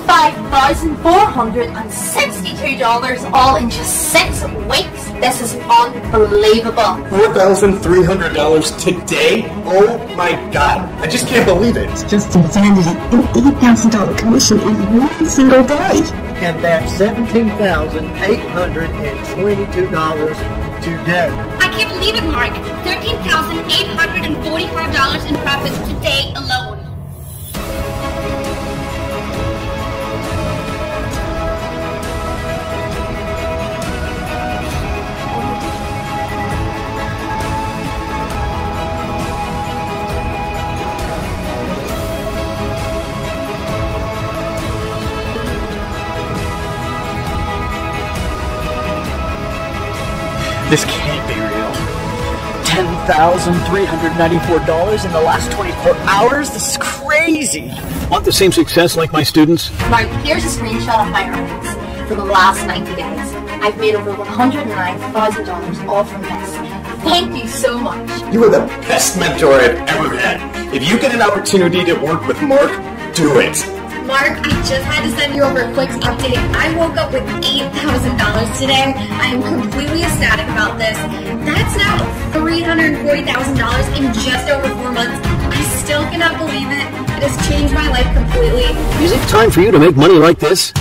$5,462 all in just 6 weeks. This is unbelievable. $4,300 today? Oh my God. I just can't believe it. Justin landed an $8,000 commission in one single day. And that's $17,822 today. I can't believe it, Mark. $13,845 in profits today alone. This can't be real. $10,394 in the last 24 hours? This is crazy. Want the same success like my students? Mark, here's a screenshot of my earnings for the last 90 days. I've made over $109,000 all from this. Thank you so much. You are the best mentor I've ever had. If you get an opportunity to work with Mark, do it. Mark, I just had to send you over a quick update. I woke up with $8,000 today. I am completely ecstatic about this. That's now $340,000 in just over 4 months. I still cannot believe it. It has changed my life completely. Is it time for you to make money like this?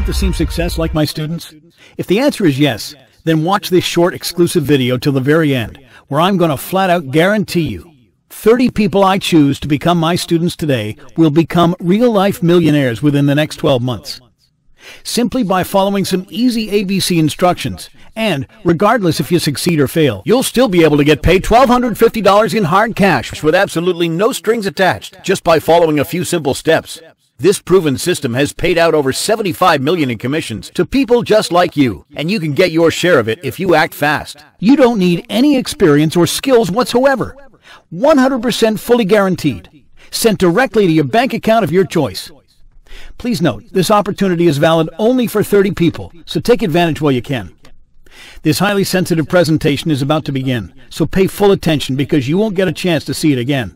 The same success like my students? If the answer is yes, then watch this short exclusive video till the very end, where I'm going to flat out guarantee you 30 people I choose to become my students today will become real-life millionaires within the next 12 months. Simply by following some easy ABC instructions, and regardless if you succeed or fail, you'll still be able to get paid $1,250 in hard cash with absolutely no strings attached, just by following a few simple steps. This proven system has paid out over $75 million in commissions to people just like you, and you can get your share of it if you act fast. You don't need any experience or skills whatsoever. 100% fully guaranteed. Sent directly to your bank account of your choice. Please note, this opportunity is valid only for 30 people, so take advantage while you can. This highly sensitive presentation is about to begin, so pay full attention because you won't get a chance to see it again.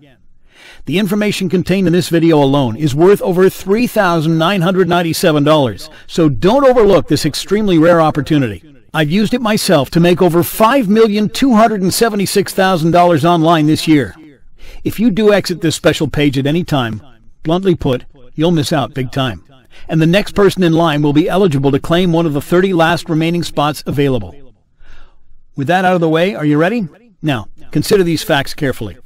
The information contained in this video alone is worth over $3,997, so don't overlook this extremely rare opportunity. I've used it myself to make over $5,276,000 online this year. If you do exit this special page at any time, bluntly put, you'll miss out big time. And the next person in line will be eligible to claim one of the 30 last remaining spots available. With that out of the way, are you ready? Now, consider these facts carefully.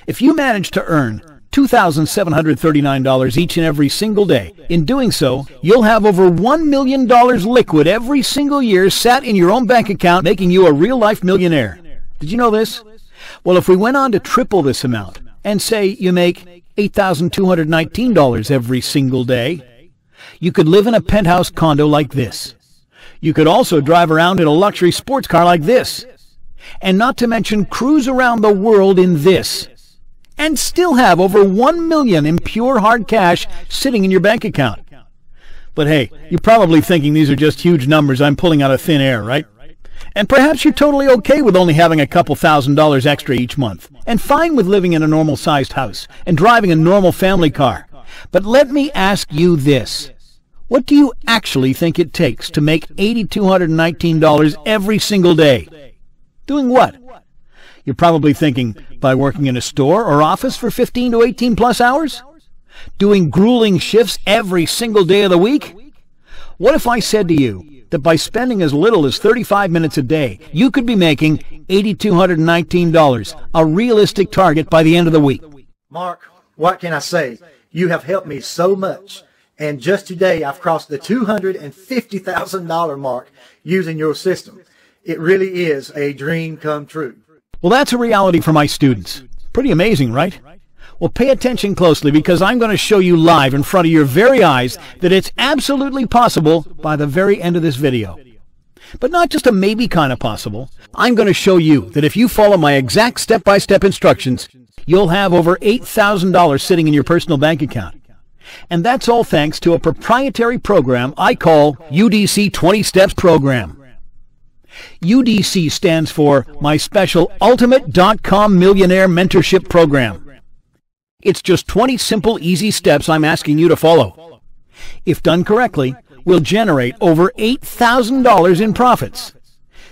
If you manage to earn $2,739 each and every single day, in doing so, you'll have over $1 million liquid every single year sat in your own bank account, making you a real-life millionaire. Did you know this? Well, if we went on to triple this amount, and say you make $8,219 every single day, you could live in a penthouse condo like this. You could also drive around in a luxury sports car like this. And not to mention cruise around the world in this. And still have over $1 million in pure hard cash sitting in your bank account. But hey, you're probably thinking these are just huge numbers I'm pulling out of thin air, right? And perhaps you're totally okay with only having a couple $1,000s extra each month, and fine with living in a normal-sized house and driving a normal family car. But let me ask you this. What do you actually think it takes to make $8,219 every single day? Doing what? You're probably thinking, by working in a store or office for 15 to 18 plus hours? Doing grueling shifts every single day of the week? What if I said to you that by spending as little as 35 minutes a day, you could be making $8,219, a realistic target by the end of the week? Mark, what can I say? You have helped me so much. And just today, I've crossed the $250,000 mark using your system. It really is a dream come true. Well, that's a reality for my students. Pretty amazing, right? Well, pay attention closely because I'm going to show you live in front of your very eyes that it's absolutely possible by the very end of this video. But not just a maybe kind of possible. I'm going to show you that if you follow my exact step-by-step instructions, you'll have over $8,000 sitting in your personal bank account. And that's all thanks to a proprietary program I call UDC 20 Steps Program. UDC stands for My Special Ultimate.com Millionaire Mentorship Program. It's just 20 simple, easy steps I'm asking you to follow. If done correctly, we'll generate over $8,000 in profits.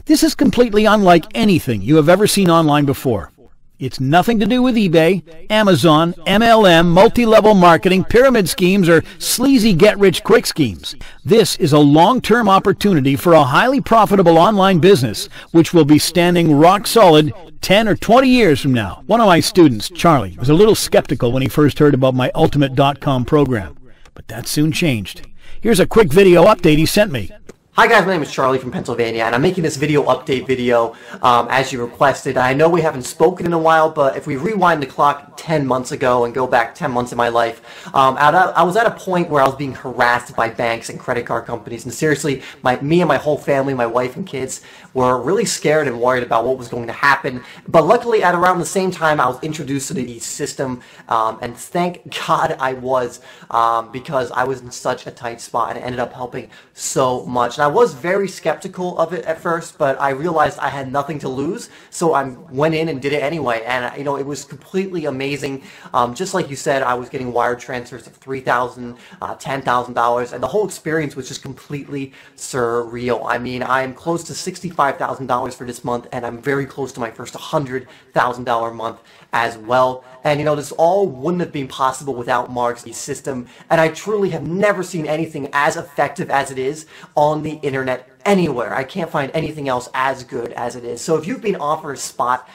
This is completely unlike anything you have ever seen online before. It's nothing to do with eBay, Amazon, MLM, multi-level marketing, pyramid schemes, or sleazy get-rich-quick schemes. This is a long-term opportunity for a highly profitable online business, which will be standing rock solid 10 or 20 years from now. One of my students, Charlie, was a little skeptical when he first heard about my Ultimate.com program, but that soon changed. Here's a quick video update he sent me. Hi guys, my name is Charlie from Pennsylvania, and I'm making this video update video as you requested. I know we haven't spoken in a while, but if we rewind the clock 10 months ago and go back 10 months in my life, I was at a point where I was being harassed by banks and credit card companies, and seriously, me and my whole family, my wife and kids, were really scared and worried about what was going to happen. But luckily, at around the same time, I was introduced to the system, and thank God I was, because I was in such a tight spot, and it ended up helping so much. And I was very skeptical of it at first, but I realized I had nothing to lose, so I went in and did it anyway. And you know, it was completely amazing. Just like you said, I was getting wire transfers of $3,000, $10,000, and the whole experience was just completely surreal. I mean, I am close to $65,000 for this month, and I'm very close to my first $100,000 month as well. And you know, this all wouldn't have been possible without Mark's system, and I truly have never seen anything as effective as it is on the internet anywhere. I can't find anything else as good as it is. So if you've been offered a spot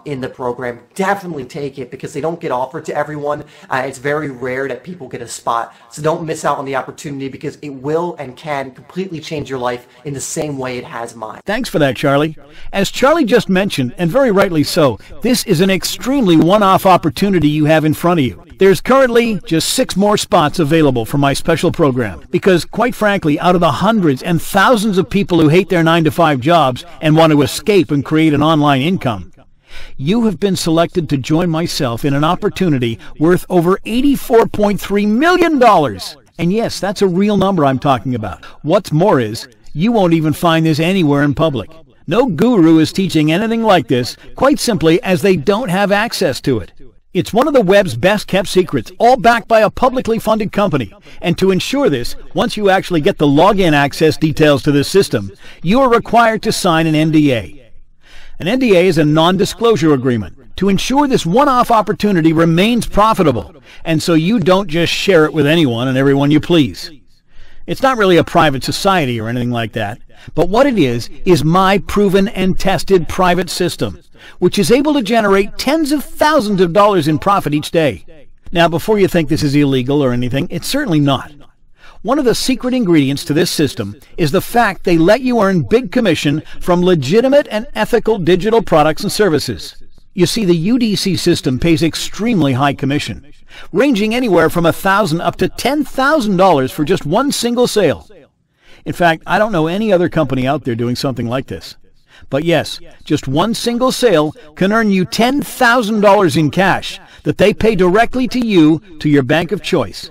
in the program, definitely take it, because they don't get offered to everyone. It's very rare that people get a spot. So don't miss out on the opportunity, because it will and can completely change your life in the same way it has mine. Thanks for that, Charlie. As Charlie just mentioned, and very rightly so, this is an extremely one-off opportunity you have in front of you. There's currently just 6 more spots available for my special program, because quite frankly, out of the hundreds and thousands of people who hate their 9-to-5 jobs and want to escape and create an online income, you have been selected to join myself in an opportunity worth over $84.3 million. And yes, that's a real number I'm talking about. What's more is, you won't even find this anywhere in public. No guru is teaching anything like this, quite simply as they don't have access to it. It's one of the web's best-kept secrets, all backed by a publicly funded company. And to ensure this, once you actually get the login access details to this system, you are required to sign an NDA. An NDA is a non-disclosure agreement to ensure this one-off opportunity remains profitable, and so you don't just share it with anyone and everyone you please. It's not really a private society or anything like that, but what it is my proven and tested private system, which is able to generate tens of thousands of dollars in profit each day. Now, before you think this is illegal or anything, it's certainly not. One of the secret ingredients to this system is the fact they let you earn big commission from legitimate and ethical digital products and services. You see, the UDC system pays extremely high commission, ranging anywhere from $1,000 up to $10,000 for just one single sale. In fact, I don't know any other company out there doing something like this. But yes, just one single sale can earn you $10,000 in cash that they pay directly to you, to your bank of choice.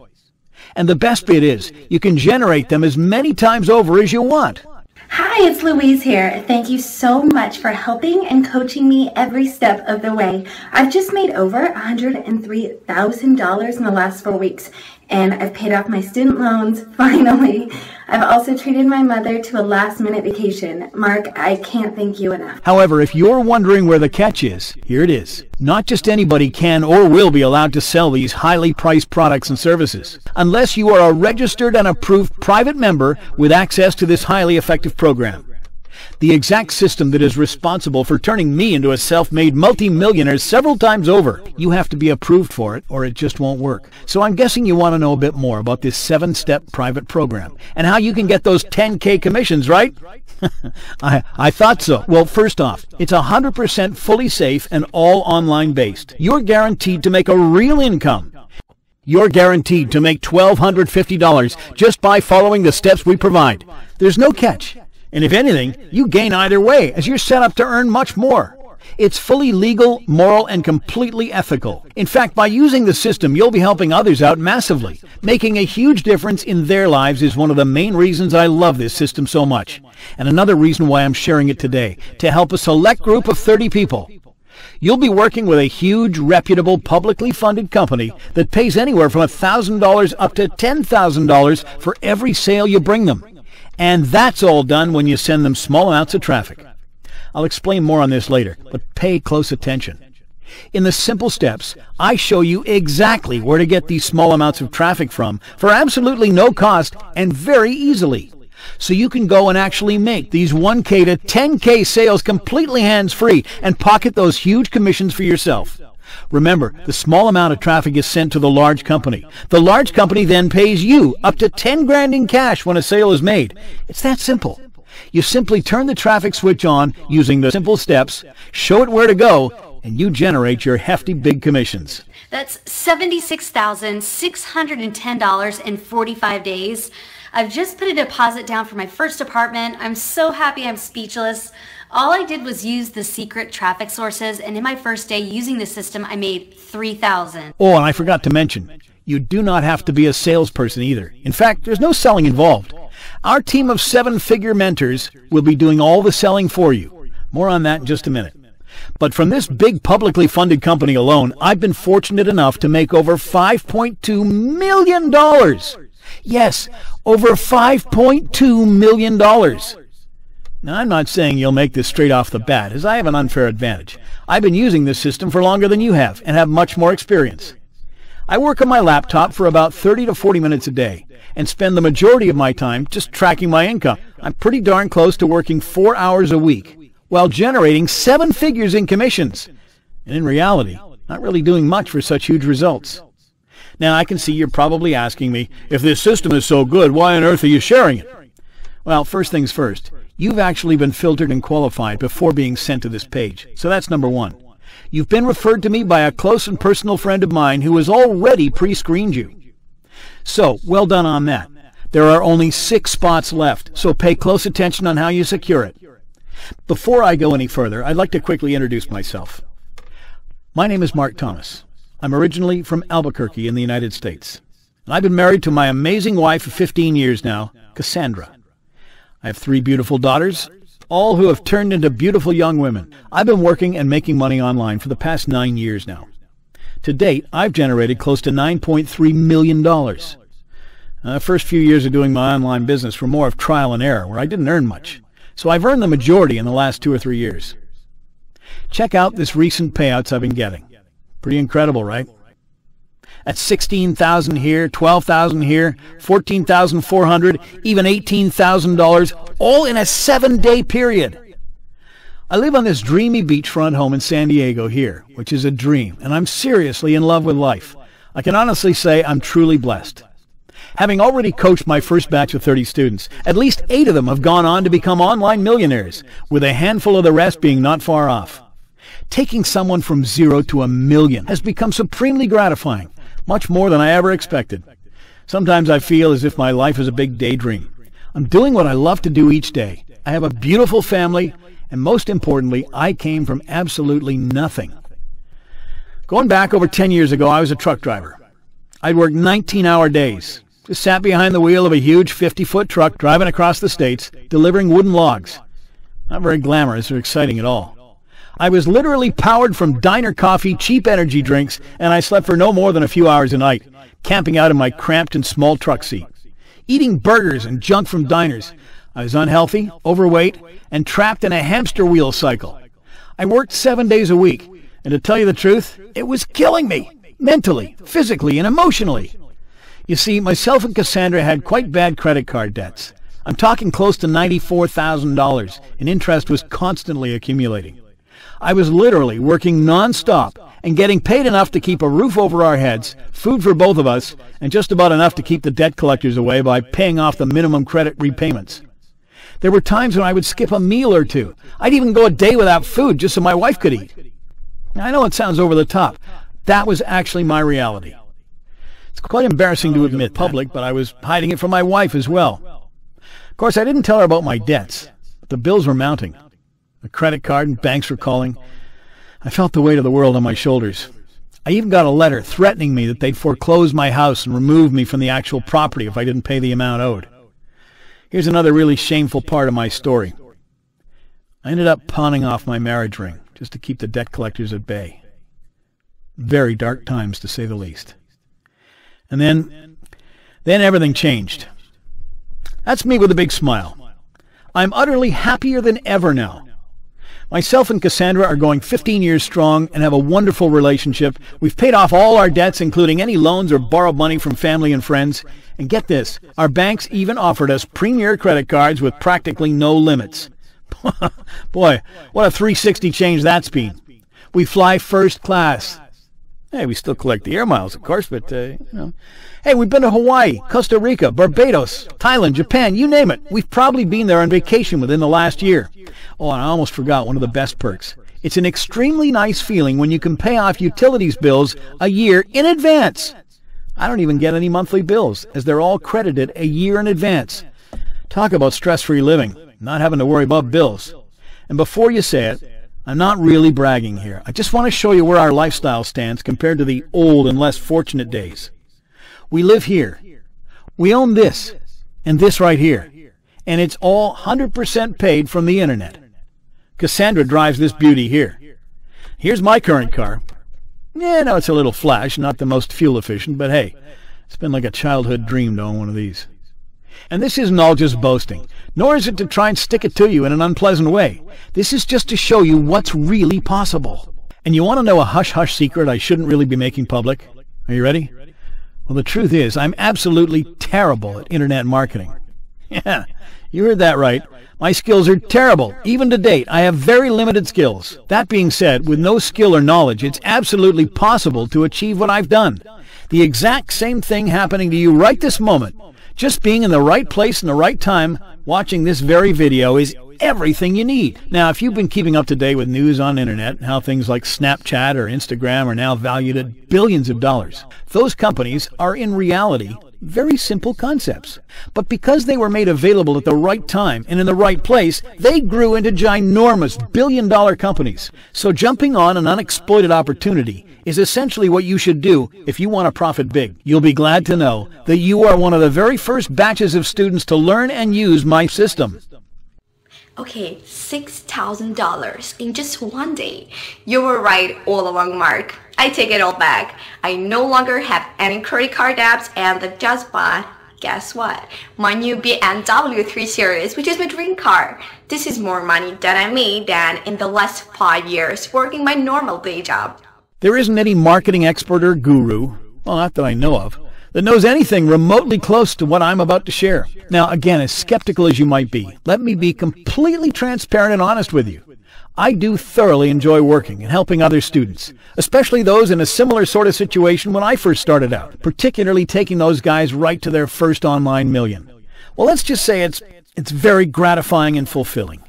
And the best bit is, you can generate them as many times over as you want. Hi, it's Louise here. Thank you so much for helping and coaching me every step of the way. I've just made over $103,000 in the last 4 weeks, and I've paid off my student loans, finally. I've also treated my mother to a last-minute vacation. Mark, I can't thank you enough. However, if you're wondering where the catch is, here it is. Not just anybody can or will be allowed to sell these highly priced products and services, unless you are a registered and approved private member with access to this highly effective program. The exact system that is responsible for turning me into a self-made multi-millionaire several times over. You have to be approved for it, or it just won't work. So I'm guessing you want to know a bit more about this 7-step private program and how you can get those 10K commissions, right? I thought so. Well, first off, it's 100% fully safe and all online based. You're guaranteed to make a real income. You're guaranteed to make $1,250 just by following the steps we provide. There's no catch. And if anything, you gain either way, as you're set up to earn much more. It's fully legal, moral, and completely ethical. In fact, by using the system, you'll be helping others out massively. Making a huge difference in their lives is one of the main reasons I love this system so much. And another reason why I'm sharing it today, to help a select group of 30 people. You'll be working with a huge, reputable, publicly funded company that pays anywhere from $1,000 up to $10,000 for every sale you bring them. And that's all done when you send them small amounts of traffic. I'll explain more on this later, but pay close attention. In the simple steps, I show you exactly where to get these small amounts of traffic from for absolutely no cost and very easily. So you can go and actually make these 1K to 10K sales completely hands-free and pocket those huge commissions for yourself. Remember, the small amount of traffic is sent to the large company. The large company then pays you up to 10 grand in cash when a sale is made. It's that simple. You simply turn the traffic switch on using the simple steps, show it where to go, and you generate your hefty big commissions. That's $76,610 in 45 days. I've just put a deposit down for my first apartment. I'm so happy I'm speechless. All I did was use the secret traffic sources, and in my first day using the system, I made $3,000. Oh, and I forgot to mention, you do not have to be a salesperson either. In fact, there's no selling involved. Our team of 7-figure mentors will be doing all the selling for you. More on that in just a minute. But from this big publicly funded company alone, I've been fortunate enough to make over $5.2 million. Yes, over $5.2 million. Now, I'm not saying you'll make this straight off the bat, as I have an unfair advantage. I've been using this system for longer than you have and have much more experience. I work on my laptop for about 30 to 40 minutes a day and spend the majority of my time just tracking my income. I'm pretty darn close to working 4 hours a week while generating 7 figures in commissions. And in reality, not really doing much for such huge results. Now, I can see you're probably asking me, if this system is so good, why on earth are you sharing it? Well, first things first, you've actually been filtered and qualified before being sent to this page. So that's number one. You've been referred to me by a close and personal friend of mine who has already pre-screened you. So, well done on that. There are only 6 spots left, so pay close attention on how you secure it. Before I go any further, I'd like to quickly introduce myself. My name is Mark Thomas. I'm originally from Albuquerque in the United States. And I've been married to my amazing wife of 15 years now, Cassandra. I have 3 beautiful daughters, all who have turned into beautiful young women. I've been working and making money online for the past 9 years now. To date, I've generated close to $9.3 million. The first few years of doing my online business were more of trial and error, where I didn't earn much. So I've earned the majority in the last 2 or 3 years. Check out this recent payouts I've been getting. Pretty incredible, right? At $16,000 here, $12,000 here, $14,400, even $18,000, all in a 7-day period. I live on this dreamy beachfront home in San Diego here, which is a dream, and I'm seriously in love with life. I can honestly say I'm truly blessed. Having already coached my first batch of 30 students, at least 8 of them have gone on to become online millionaires, with a handful of the rest being not far off. Taking someone from 0 to $1 million has become supremely gratifying, much more than I ever expected. Sometimes I feel as if my life is a big daydream. I'm doing what I love to do each day. I have a beautiful family, and most importantly, I came from absolutely nothing. Going back over 10 years ago, I was a truck driver. I'd worked 19-hour days. Just sat behind the wheel of a huge 50-foot truck driving across the states, delivering wooden logs. Not very glamorous or exciting at all. I was literally powered from diner coffee, cheap energy drinks, and I slept for no more than a few hours a night, camping out in my cramped and small truck seat. Eating burgers and junk from diners. I was unhealthy, overweight, and trapped in a hamster wheel cycle. I worked 7 days a week, and to tell you the truth, it was killing me, mentally, physically, and emotionally. You see, myself and Cassandra had quite bad credit card debts. I'm talking close to $94,000, and interest was constantly accumulating. I was literally working non-stop and getting paid enough to keep a roof over our heads, food for both of us, and just about enough to keep the debt collectors away by paying off the minimum credit repayments. There were times when I would skip a meal or two. I'd even go a day without food just so my wife could eat. I know it sounds over the top. That was actually my reality. It's quite embarrassing to admit public, but I was hiding it from my wife as well. Of course, I didn't tell her about my debts. But the bills were mounting. The credit card and banks were calling. I felt the weight of the world on my shoulders. I even got a letter threatening me that they'd foreclose my house and remove me from the actual property if I didn't pay the amount owed. Here's another really shameful part of my story. I ended up pawning off my marriage ring just to keep the debt collectors at bay. Very dark times, to say the least. And then everything changed. That's me with a big smile. I'm utterly happier than ever now. Myself and Cassandra are going 15 years strong and have a wonderful relationship. We've paid off all our debts, including any loans or borrowed money from family and friends. And get this, our banks even offered us premier credit cards with practically no limits. Boy, what a 360 change that's been. We fly first class. Hey, we still collect the air miles, of course, but, Hey, we've been to Hawaii, Costa Rica, Barbados, Thailand, Japan, you name it. We've probably been there on vacation within the last year. Oh, and I almost forgot one of the best perks. It's an extremely nice feeling when you can pay off utilities bills a year in advance. I don't even get any monthly bills, as they're all credited a year in advance. Talk about stress-free living, not having to worry about bills. And before you say it, I'm not really bragging here. I just want to show you where our lifestyle stands compared to the old and less fortunate days. We live here. We own this, and this right here. And it's all 100% paid from the internet. Cassandra drives this beauty here. Here's my current car. Yeah, no, it's a little flash, not the most fuel efficient, but hey, it's been like a childhood dream to own one of these. And this isn't all just boasting, nor is it to try and stick it to you in an unpleasant way. This is just to show you what's really possible. And you want to know a hush-hush secret I shouldn't really be making public? Are you ready? Well, the truth is, I'm absolutely terrible at internet marketing. Yeah, you heard that right. My skills are terrible. Even to date, I have very limited skills. That being said, with no skill or knowledge, it's absolutely possible to achieve what I've done. The exact same thing happening to you right this moment. Just being in the right place in the right time, watching this very video, is everything you need. Now, if you've been keeping up to date with news on the internet, how things like Snapchat or Instagram are now valued at billions of dollars, those companies are in reality very simple concepts. But because they were made available at the right time and in the right place, they grew into ginormous billion-dollar companies. So jumping on an unexploited opportunity is essentially what you should do if you want to profit big. You'll be glad to know that you are one of the very first batches of students to learn and use my system. Okay, $6,000 in just one day. You were right all along, Mark. I take it all back. I no longer have any credit card debts and I just bought, guess what? My new BMW 3 Series, which is my dream car. This is more money that I made than in the last 5 years working my normal day job. There isn't any marketing expert or guru, well, not that I know of, that knows anything remotely close to what I'm about to share. Now, again, as skeptical as you might be, let me be completely transparent and honest with you. I do thoroughly enjoy working and helping other students, especially those in a similar sort of situation when I first started out, particularly taking those guys right to their first online million. Well, let's just say it's very gratifying and fulfilling.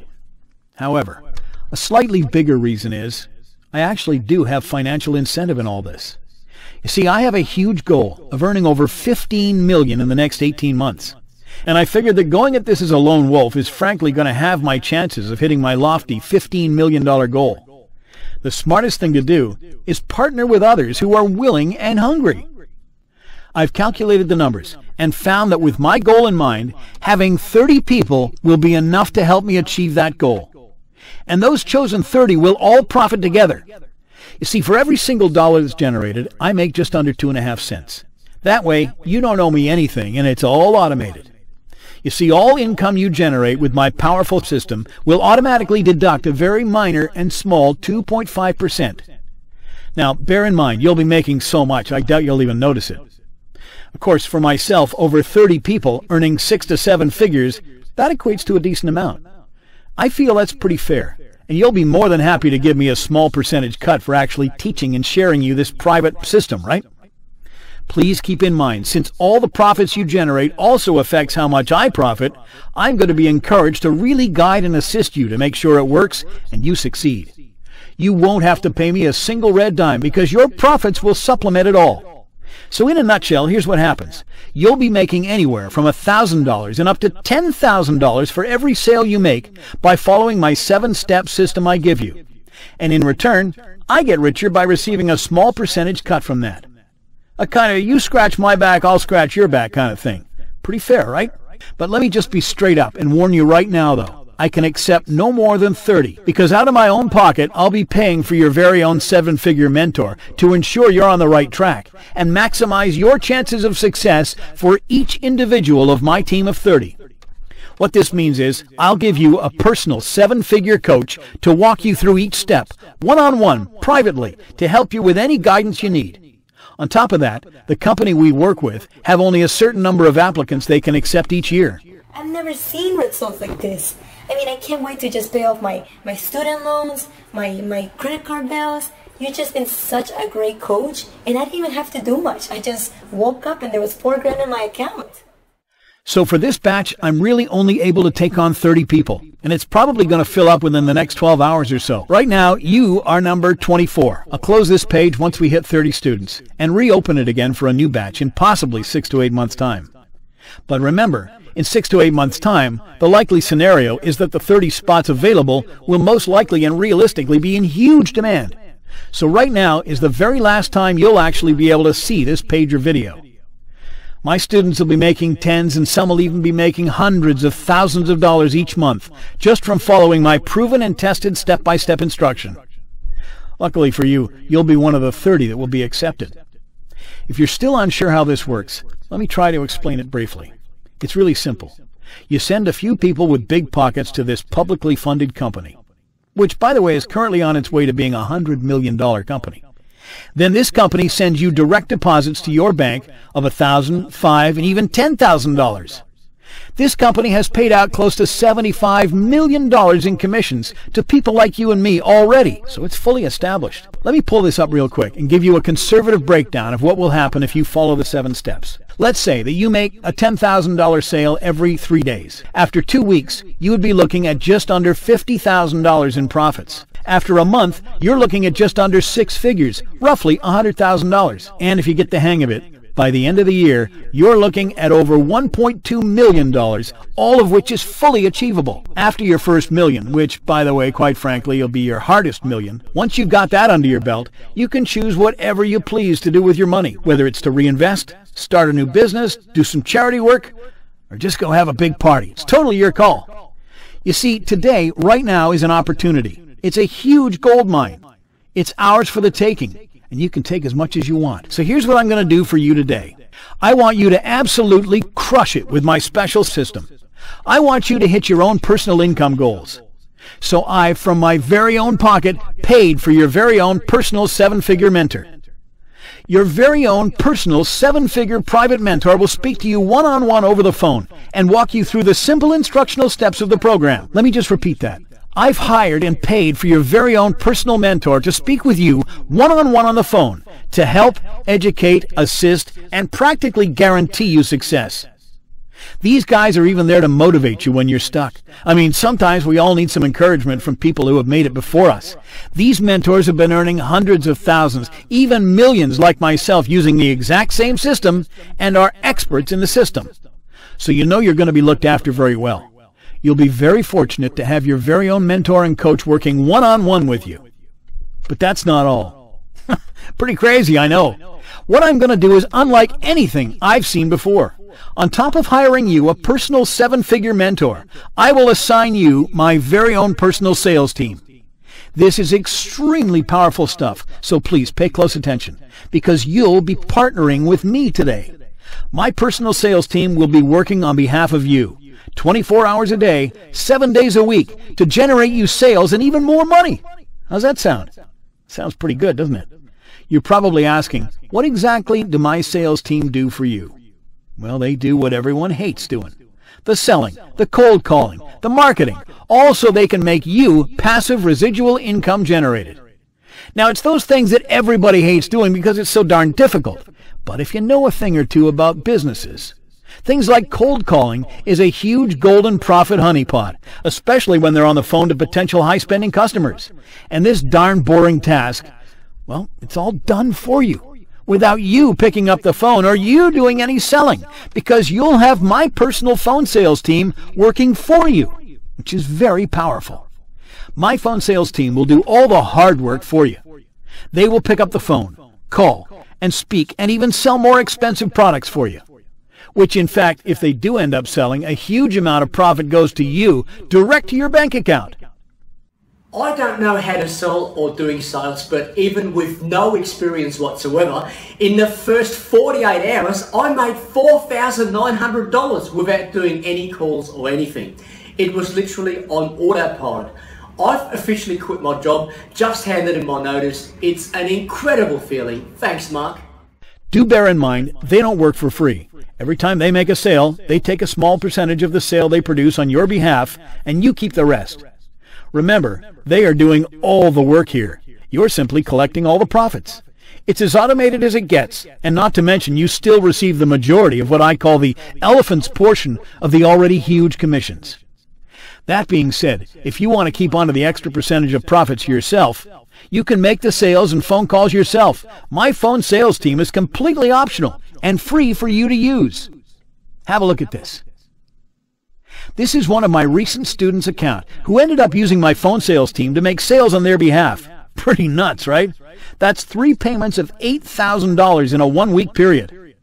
However, a slightly bigger reason is I actually do have financial incentive in all this. You see, I have a huge goal of earning over $15 million in the next 18 months. And I figured that going at this as a lone wolf is frankly going to have my chances of hitting my lofty $15 million goal. The smartest thing to do is partner with others who are willing and hungry. I've calculated the numbers and found that with my goal in mind, having 30 people will be enough to help me achieve that goal. And those chosen 30 will all profit together. You see, for every single dollar that's generated, I make just under 2.5 cents. That way, you don't owe me anything, and it's all automated. You see, all income you generate with my powerful system will automatically deduct a very minor and small 2.5%. Now, bear in mind, you'll be making so much, I doubt you'll even notice it. Of course, for myself, over 30 people earning 6 to 7 figures, that equates to a decent amount. I feel that's pretty fair. And you'll be more than happy to give me a small percentage cut for actually teaching and sharing you this private system, right? Please keep in mind, since all the profits you generate also affects how much I profit, I'm going to be encouraged to really guide and assist you to make sure it works and you succeed. You won't have to pay me a single red dime because your profits will supplement it all. So in a nutshell, here's what happens. You'll be making anywhere from $1,000 and up to $10,000 for every sale you make by following my 7-step system I give you. And in return, I get richer by receiving a small percentage cut from that. A kind of you scratch my back, I'll scratch your back kind of thing. Pretty fair, right? But let me just be straight up and warn you right now, though. I can accept no more than 30, because out of my own pocket, I'll be paying for your very own 7-figure mentor to ensure you're on the right track and maximize your chances of success for each individual of my team of 30. What this means is I'll give you a personal 7-figure coach to walk you through each step, one-on-one, privately, to help you with any guidance you need. On top of that, the company we work with have only a certain number of applicants they can accept each year. I've never seen results like this. I mean, I can't wait to just pay off my student loans, my credit card bills. You've just been such a great coach, and I didn't even have to do much. I just woke up and there was $4,000 in my account. So for this batch, I'm really only able to take on 30 people, and it's probably going to fill up within the next 12 hours or so. Right now, you are number 24. I'll close this page once we hit 30 students, and reopen it again for a new batch in possibly 6 to 8 months' time. But remember, in 6 to 8 months' time, the likely scenario is that the 30 spots available will most likely and realistically be in huge demand. So right now is the very last time you'll actually be able to see this page or video. My students will be making tens, and some will even be making hundreds of thousands of dollars each month just from following my proven and tested step-by-step instruction. Luckily for you, you'll be one of the 30 that will be accepted. If you're still unsure how this works, let me try to explain it briefly. It's really simple. You send a few people with big pockets to this publicly funded company, which, by the way, is currently on its way to being a $100 million company. Then this company sends you direct deposits to your bank of $1,000, $5,000, and even $10,000. This company has paid out close to $75 million in commissions to people like you and me already, so it's fully established. Let me pull this up real quick and give you a conservative breakdown of what will happen if you follow the 7 steps. Let's say that you make a $10,000 sale every 3 days. After 2 weeks, you would be looking at just under $50,000 in profits. After a month, you're looking at just under 6 figures, roughly $100,000. And if you get the hang of it, by the end of the year, you're looking at over $1.2 million, all of which is fully achievable. After your first million, which, by the way, quite frankly, will be your hardest million, once you've got that under your belt, you can choose whatever you please to do with your money, whether it's to reinvest, start a new business, do some charity work, or just go have a big party. It's totally your call. You see, today, right now, is an opportunity. It's a huge gold mine. It's ours for the taking. And you can take as much as you want. So here's what I'm going to do for you today. I want you to absolutely crush it with my special system. I want you to hit your own personal income goals. So I, from my very own pocket, paid for your very own personal 7-figure mentor. Your very own personal 7-figure private mentor will speak to you one-on-one over the phone and walk you through the simple instructional steps of the program. Let me just repeat that. I've hired and paid for your very own personal mentor to speak with you one-on-one on the phone to help, educate, assist, and practically guarantee you success. These guys are even there to motivate you when you're stuck. I mean, sometimes we all need some encouragement from people who have made it before us. These mentors have been earning hundreds of thousands, even millions like myself, using the exact same system and are experts in the system. So you know you're going to be looked after very well. You'll be very fortunate to have your very own mentor and coach working one-on-one with you. But that's not all. Pretty crazy, I know. What I'm going to do is unlike anything I've seen before. On top of hiring you a personal 7-figure mentor, I will assign you my very own personal sales team. This is extremely powerful stuff, so please pay close attention, because you'll be partnering with me today. My personal sales team will be working on behalf of you, 24 hours a day, 7 days a week, to generate you sales and even more money. How's that sound? Sounds pretty good, doesn't it? You're probably asking, what exactly do my sales team do for you? Well, they do what everyone hates doing. The selling, the cold calling, the marketing, all so they can make you passive residual income generated. Now, it's those things that everybody hates doing because it's so darn difficult. But if you know a thing or two about businesses, things like cold calling is a huge golden profit honeypot, especially when they're on the phone to potential high-spending customers. And this darn boring task, well, it's all done for you. without you picking up the phone or you doing any selling, because you'll have my personal phone sales team working for you, which is very powerful. My phone sales team will do all the hard work for you. They will pick up the phone, call, and speak, and even sell more expensive products for you, which in fact, if they do end up selling, a huge amount of profit goes to you, direct to your bank account. I don't know how to sell or doing sales, but even with no experience whatsoever, in the first 48 hours, I made $4,900 without doing any calls or anything. It was literally on autopilot. I've officially quit my job, just handed in my notice. It's an incredible feeling. Thanks, Mark. Do bear in mind, they don't work for free. Every time they make a sale, they take a small percentage of the sale they produce on your behalf, and you keep the rest. Remember, they are doing all the work here. You're simply collecting all the profits. It's as automated as it gets, and not to mention you still receive the majority of what I call the elephant's portion of the already huge commissions. That being said, if you want to keep on to the extra percentage of profits yourself, you can make the sales and phone calls yourself. My phone sales team is completely optional and free for you to use. Have a look at this. This is one of my recent students' account who ended up using my phone sales team to make sales on their behalf. Pretty nuts, right? That's 3 payments of $8,000 in a 1-week period.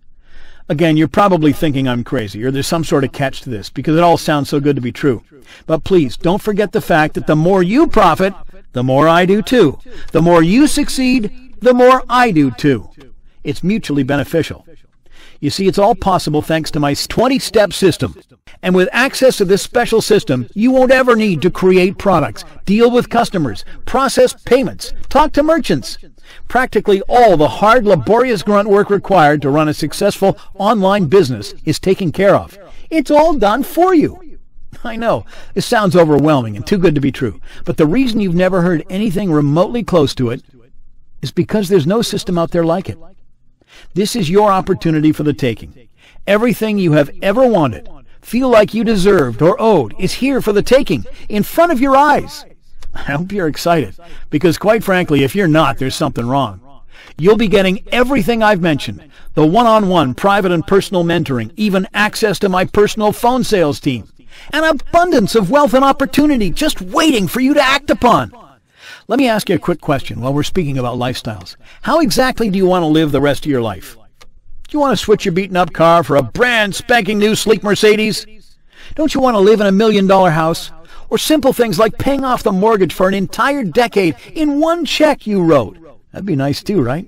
Again, you're probably thinking I'm crazy or there's some sort of catch to this because it all sounds so good to be true. But please, don't forget the fact that the more you profit, the more I do too. The more you succeed, the more I do too. It's mutually beneficial. You see, it's all possible thanks to my 20-step system. And with access to this special system, you won't ever need to create products, deal with customers, process payments, talk to merchants. Practically all the hard, laborious grunt work required to run a successful online business is taken care of. It's all done for you. I know, this sounds overwhelming and too good to be true, but the reason you've never heard anything remotely close to it is because there's no system out there like it. This is your opportunity for the taking. Everything you have ever wanted, feel like you deserved or owed, is here for the taking, in front of your eyes. I hope you're excited, because quite frankly, if you're not, there's something wrong. You'll be getting everything I've mentioned, the one-on-one private and personal mentoring, even access to my personal phone sales team, an abundance of wealth and opportunity just waiting for you to act upon. Let me ask you a quick question while we're speaking about lifestyles. How exactly do you want to live the rest of your life? Do you want to switch your beaten-up car for a brand spanking new sleek Mercedes? Don't you want to live in $1 million house? Or simple things like paying off the mortgage for an entire decade in one check you wrote? That'd be nice too, right?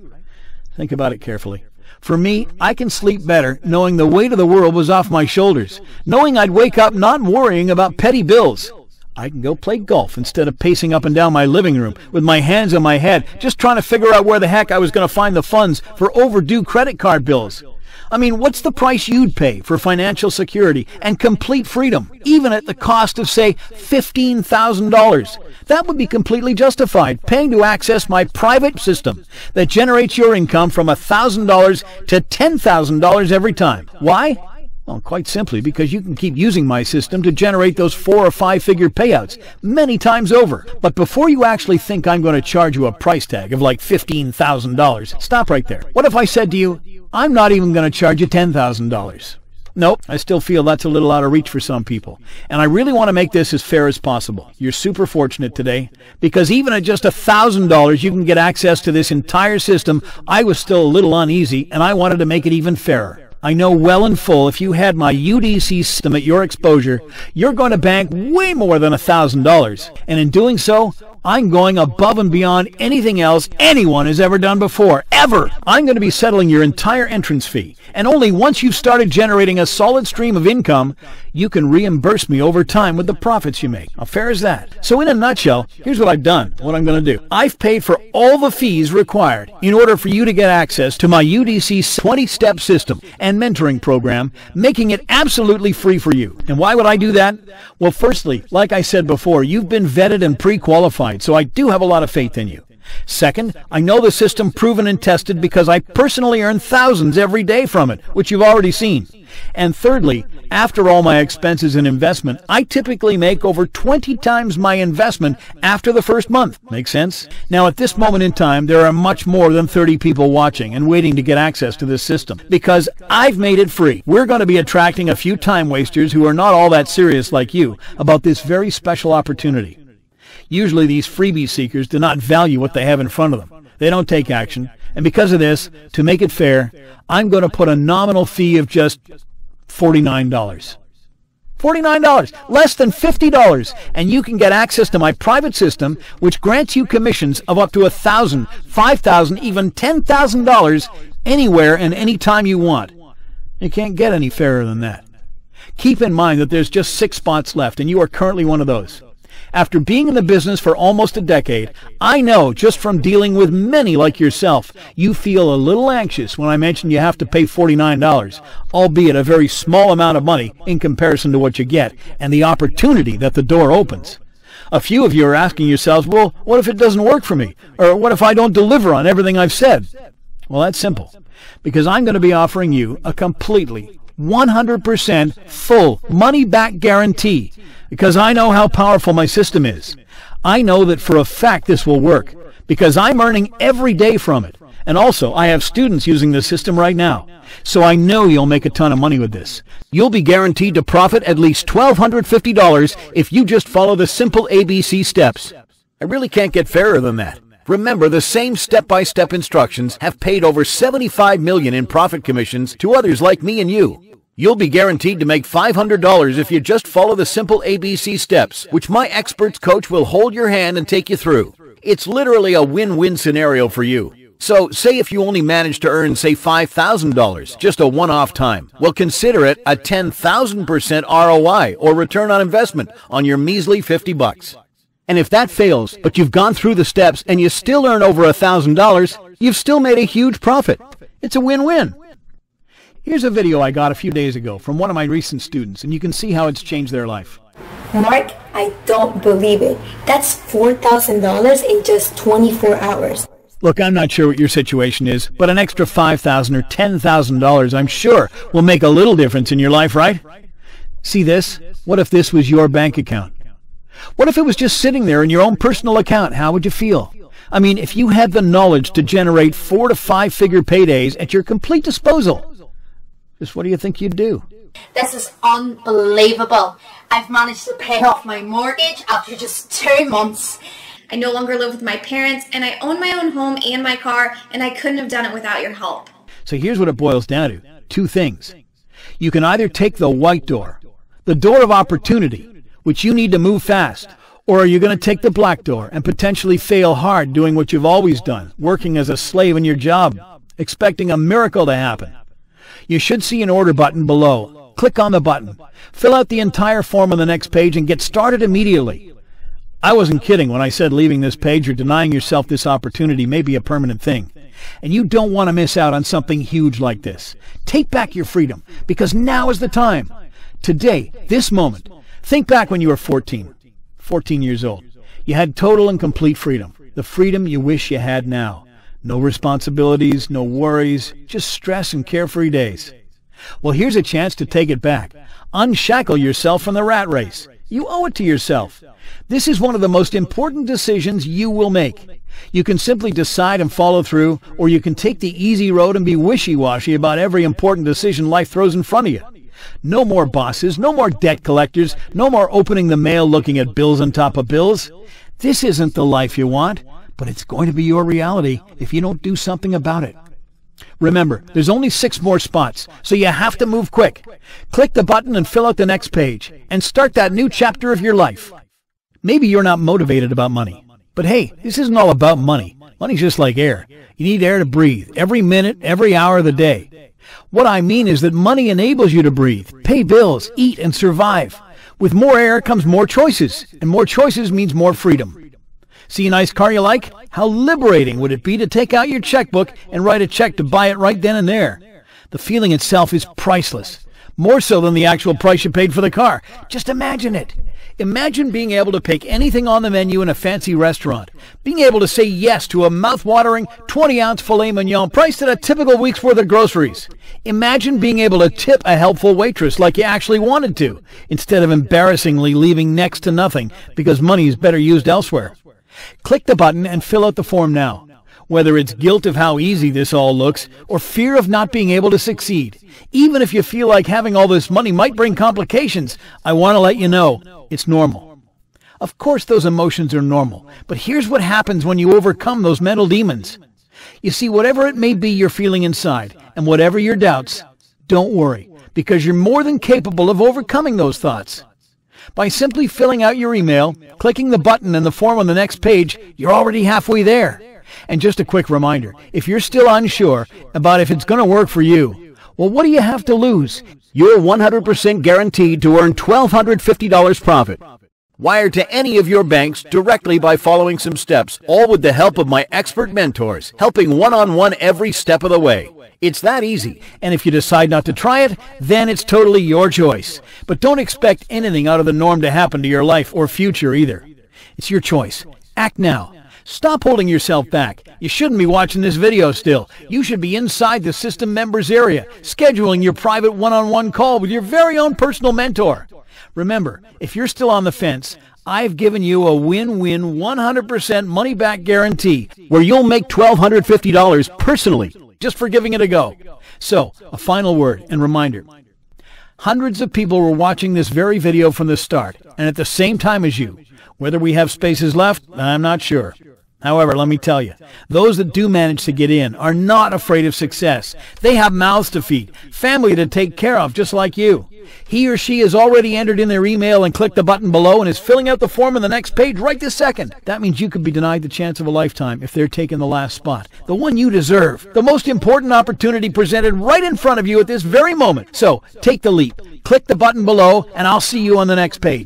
Think about it carefully. For me, I can sleep better knowing the weight of the world was off my shoulders, knowing I'd wake up not worrying about petty bills. I can go play golf instead of pacing up and down my living room with my hands on my head, just trying to figure out where the heck I was going to find the funds for overdue credit card bills. I mean, what's the price you'd pay for financial security and complete freedom, even at the cost of, say, $15,000? That would be completely justified, paying to access my private system that generates your income from $1,000 to $10,000 every time. Why? Well, quite simply because you can keep using my system to generate those 4- or 5-figure payouts many times over. But before you actually think I'm going to charge you a price tag of like $15,000, stop right there. What if I said to you, I'm not even going to charge you $10,000? Nope, I still feel that's a little out of reach for some people. And I really want to make this as fair as possible. You're super fortunate today, because even at just $1,000, you can get access to this entire system. I was still a little uneasy, and I wanted to make it even fairer. I know well and full if you had my UDC system at your exposure, you're going to bank way more than $1,000. And in doing so, I'm going above and beyond anything else anyone has ever done before, ever. I'm going to be settling your entire entrance fee. And only once you've started generating a solid stream of income, you can reimburse me over time with the profits you make. How fair is that? So in a nutshell, here's what I've done, what I'm going to do. I've paid for all the fees required in order for you to get access to my UDC 20-step system and mentoring program, making it absolutely free for you. And why would I do that? Well, firstly, like I said before, you've been vetted and pre-qualified, so I do have a lot of faith in you. Second, I know the system proven and tested because I personally earn thousands every day from it, which you've already seen. And thirdly, after all my expenses and investment, I typically make over 20 times my investment after the first month. Make sense? Now, at this moment in time, there are much more than 30 people watching and waiting to get access to this system because I've made it free. We're going to be attracting a few time wasters who are not all that serious like you about this very special opportunity. Usually these freebie seekers do not value what they have in front of them. They don't take action. And because of this, to make it fair, I'm going to put a nominal fee of just $49. $49, less than $50, and you can get access to my private system, which grants you commissions of up to $1,000, $5,000, even $10,000 anywhere and anytime you want. You can't get any fairer than that. Keep in mind that there's just 6 spots left, and you are currently one of those. After being in the business for almost a decade, I know just from dealing with many like yourself, you feel a little anxious when I mention you have to pay $49, albeit a very small amount of money in comparison to what you get and the opportunity that the door opens. A few of you are asking yourselves, well, what if it doesn't work for me? Or what if I don't deliver on everything I've said? Well, that's simple, because I'm going to be offering you a completely 100% full money-back guarantee, because I know how powerful my system is. I know that for a fact this will work, because I'm earning every day from it. And also, I have students using the system right now. So I know you'll make a ton of money with this. You'll be guaranteed to profit at least $1,250 if you just follow the simple ABC steps. I really can't get fairer than that. Remember, the same step-by-step instructions have paid over $75 million in profit commissions to others like me and you. You'll be guaranteed to make $500 if you just follow the simple ABC steps, which my experts coach will hold your hand and take you through. It's literally a win-win scenario for you. So, say if you only manage to earn, say, $5,000, just a one-off time, well, consider it a 10,000% ROI, or return on investment, on your measly $50. And if that fails, but you've gone through the steps and you still earn over $1,000, you've still made a huge profit. It's a win-win. Here's a video I got a few days ago from one of my recent students, and you can see how it's changed their life. Mark, I don't believe it. That's $4,000 in just 24 hours. Look, I'm not sure what your situation is, but an extra $5,000 or $10,000, I'm sure, will make a little difference in your life, right? See this? What if this was your bank account? What if it was just sitting there in your own personal account? How would you feel? I mean, if you had the knowledge to generate 4- to 5-figure paydays at your complete disposal, just what do you think you'd do? This is unbelievable. I've managed to pay off my mortgage after just 2 months. I no longer live with my parents, and I own my own home and my car, and I couldn't have done it without your help. So here's what it boils down to. 2 things. You can either take the white door, the door of opportunity, which you need to move fast, or are you going to take the black door and potentially fail hard doing what you've always done, working as a slave in your job, expecting a miracle to happen? You should see an order button below. Click on the button, fill out the entire form on the next page, and get started immediately. I wasn't kidding when I said leaving this page or denying yourself this opportunity may be a permanent thing. And you don't want to miss out on something huge like this. Take back your freedom, because now is the time. Today, this moment. Think back when you were 14 years old. You had total and complete freedom. The freedom you wish you had now. No responsibilities, no worries, just stress and carefree days. Well, here's a chance to take it back. Unshackle yourself from the rat race. You owe it to yourself. This is one of the most important decisions you will make. You can simply decide and follow through, or you can take the easy road and be wishy-washy about every important decision life throws in front of you. No more bosses, no more debt collectors, no more opening the mail looking at bills on top of bills. This isn't the life you want, but it's going to be your reality if you don't do something about it. Remember, there's only 6 more spots, so you have to move quick. Click the button and fill out the next page, and start that new chapter of your life. Maybe you're not motivated about money, but hey, this isn't all about money. Money's just like air. You need air to breathe, every minute, every hour of the day. What I mean is that money enables you to breathe, pay bills, eat, and survive. With more air comes more choices, and more choices means more freedom. See a nice car you like? How liberating would it be to take out your checkbook and write a check to buy it right then and there? The feeling itself is priceless, more so than the actual price you paid for the car. Just imagine it. Imagine being able to pick anything on the menu in a fancy restaurant, being able to say yes to a mouth-watering 20-ounce filet mignon priced at a typical week's worth of groceries. Imagine being able to tip a helpful waitress like you actually wanted to, instead of embarrassingly leaving next to nothing because money is better used elsewhere. Click the button and fill out the form now. Whether it's guilt of how easy this all looks or fear of not being able to succeed, even if you feel like having all this money might bring complications, I want to let you know it's normal. Of course those emotions are normal, but here's what happens when you overcome those mental demons. You see, whatever it may be you're feeling inside, and whatever your doubts, don't worry, because you're more than capable of overcoming those thoughts. By simply filling out your email, clicking the button and the form on the next page, you're already halfway there. And just a quick reminder, if you're still unsure about if it's going to work for you, well, what do you have to lose? You're 100% guaranteed to earn $1,250 profit. Wire to any of your banks directly by following some steps, all with the help of my expert mentors, helping one-on-one every step of the way. It's that easy. And if you decide not to try it, then it's totally your choice. But don't expect anything out of the norm to happen to your life or future either. It's your choice. Act now. Stop holding yourself back. You shouldn't be watching this video still. You should be inside the system members area, scheduling your private one-on-one call with your very own personal mentor. Remember, if you're still on the fence, I've given you a win-win 100% money-back guarantee where you'll make $1,250 personally just for giving it a go. So, a final word and reminder. Hundreds of people were watching this very video from the start and at the same time as you. Whether we have spaces left, I'm not sure. However, let me tell you, those that do manage to get in are not afraid of success. They have mouths to feed, family to take care of, just like you. He or she has already entered in their email and clicked the button below and is filling out the form on the next page right this second. That means you could be denied the chance of a lifetime if they're taking the last spot, the one you deserve, the most important opportunity presented right in front of you at this very moment. So, take the leap, click the button below, and I'll see you on the next page.